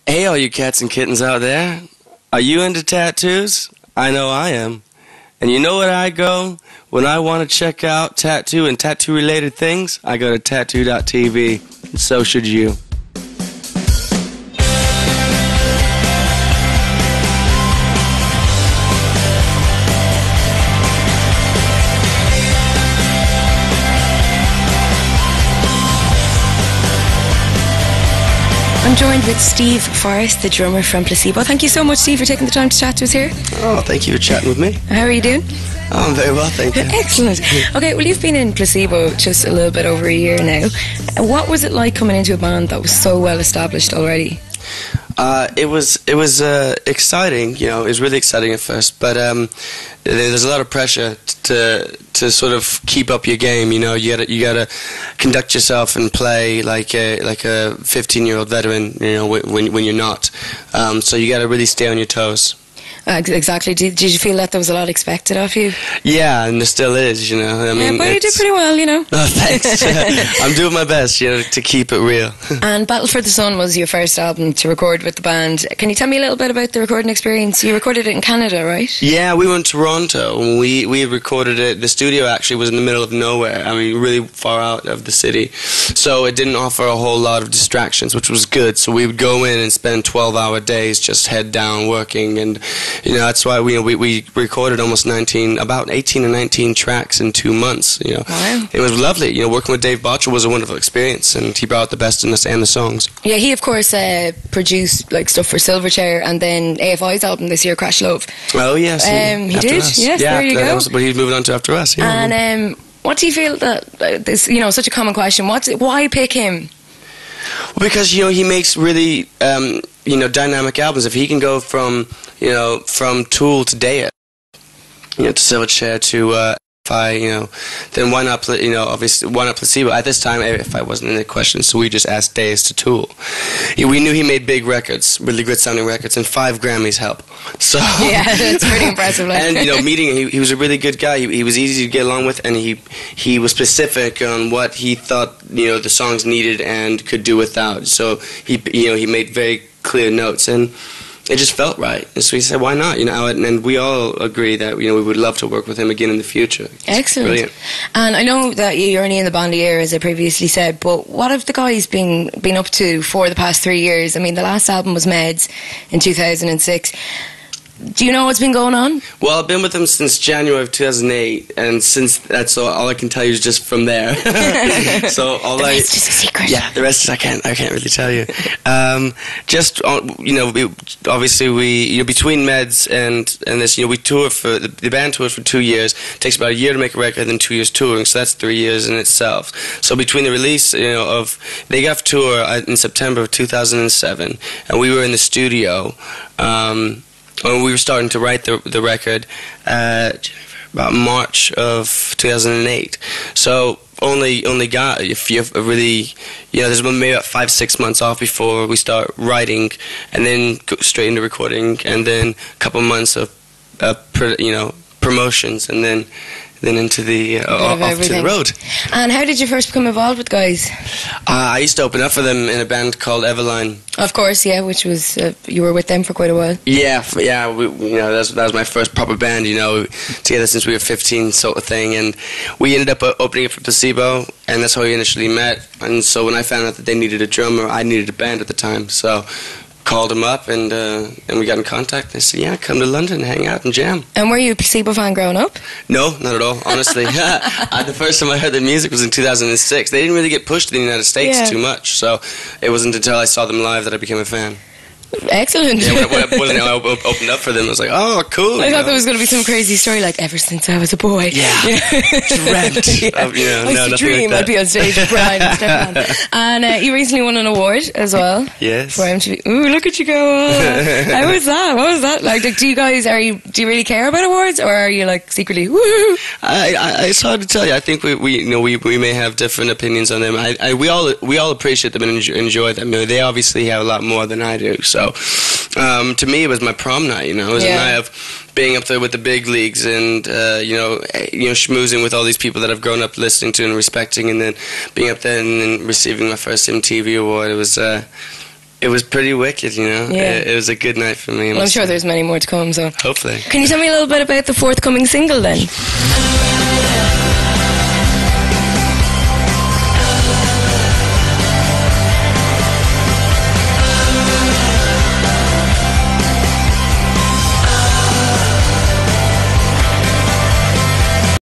Hey, all you cats and kittens out there. Are you into tattoos? I know I am. And you know where I go when I want to check out tattoo and tattoo-related things? I go to tattoo.tv, and so should you. I'm joined with Steve Forrest, the drummer from Placebo. Thank you so much, Steve, for taking the time to chat to us here. Oh, thank you for chatting with me. How are you doing? Oh, I'm very well, thank you. Excellent. Okay, well, you've been in Placebo just a little bit over a year now. What was it like coming into a band that was so well established already? It was exciting. You know, it was really exciting at first, but there's a lot of pressure to sort of keep up your game. You know, you gotta conduct yourself and play like a 15-year-old veteran. You know, when you're not. So you gotta really stay on your toes. Exactly. Did you feel that there was a lot expected of you? Yeah, and there still is, you know. I mean, but you did pretty well, you know. Oh, thanks. I'm doing my best, you know, to keep it real. And Battle for the Sun was your first album to record with the band. Can you tell me a little bit about the recording experience? You recorded it in Canada, right? Yeah, we were in Toronto, and we recorded it. The studio actually was in the middle of nowhere. I mean, really far out of the city. So it didn't offer a whole lot of distractions, which was good. So we would go in and spend 12-hour days just head down working, and you know, that's why we recorded about 18 or 19 tracks in 2 months. You know, wow. It was lovely. You know, working with Dave Botcher was a wonderful experience, and he brought out the best in us and the songs. Yeah, he of course produced like stuff for Silverchair and then AFI's album this year, Crash Love. Oh yes, he did. Us. Yes, yeah, there you go. But he's moving on to After Us. Yeah. And what do you feel that this? You know, such a common question. Why pick him? Well, because you know he makes really dynamic albums. If he can go from Tool to Daya, to Silverchair to then why not? Obviously, why not Placebo? At this time, AFI wasn't in the question, so we just asked Daya to Tool. We knew he made big records, really good sounding records, and 5 Grammys help. So yeah, that's pretty impressive. Like. And meeting him, he was a really good guy. He was easy to get along with, and he was specific on what he thought the songs needed and could do without. So he made very clear notes, and it just felt right. And so we said, why not? And we all agree that we would love to work with him again in the future. It's excellent. Brilliant. And I know that you're only in the band a year, as I previously said, but what have the guys been up to for the past 3 years? I mean, the last album was Meds in 2006. Do you know what's been going on? Well, I've been with them since January of 2008, and since that's all I can tell you is just from there. So the rest is a secret. Yeah, the rest is I can't really tell you. Obviously we between Meds and this, we tour for the band tours for 2 years. It takes about a year to make a record, then 2 years touring, so that's 3 years in itself. So between the release, of they got tour in September of 2007, and we were in the studio. When we were starting to write the record, about March of 2008. So only got if you really, there's maybe about 5-6 months off before we start writing, and then go straight into recording, and then a couple months of promotions, and then into the off to the road. And how did you first become involved with guys? I used to open up for them in a band called Everline. Of course, yeah, which was you were with them for quite a while. Yeah. That was my first proper band. Together since we were 15, sort of thing. And we ended up opening it for Placebo, and that's how we initially met. And so when I found out that they needed a drummer, I needed a band at the time. So called them up, and we got in contact. They said, yeah, come to London, hang out and jam. And were you a Placebo fan growing up? No, not at all, honestly. The first time I heard their music was in 2006. They didn't really get pushed in the United States too much, so it wasn't until I saw them live that I became a fan. Excellent. Yeah, when I opened up for them, I was like, oh, cool. I thought there was going to be some crazy story like, ever since I was a boy. Yeah. Dreamt. Yeah. I used to dream I'd be on stage with Brian and Stefan. And you recently won an award as well. Yes. For MTV. Ooh, look at you go. How was that? What was that like? Do you guys, do you really care about awards, or are you like secretly, woo? It's hard to tell you. I think we may have different opinions on them. We all appreciate them and enjoy them. They obviously have a lot more than I do, so. To me, it was my prom night. It was a night of being up there with the big leagues, and schmoozing with all these people that I've grown up listening to and respecting, and then being up there and receiving my first MTV award. It was It was pretty wicked, you know. Yeah. It was a good night for me. Well, I'm sure there's many more to come, so. Hopefully. Can you tell me a little bit about the forthcoming single then?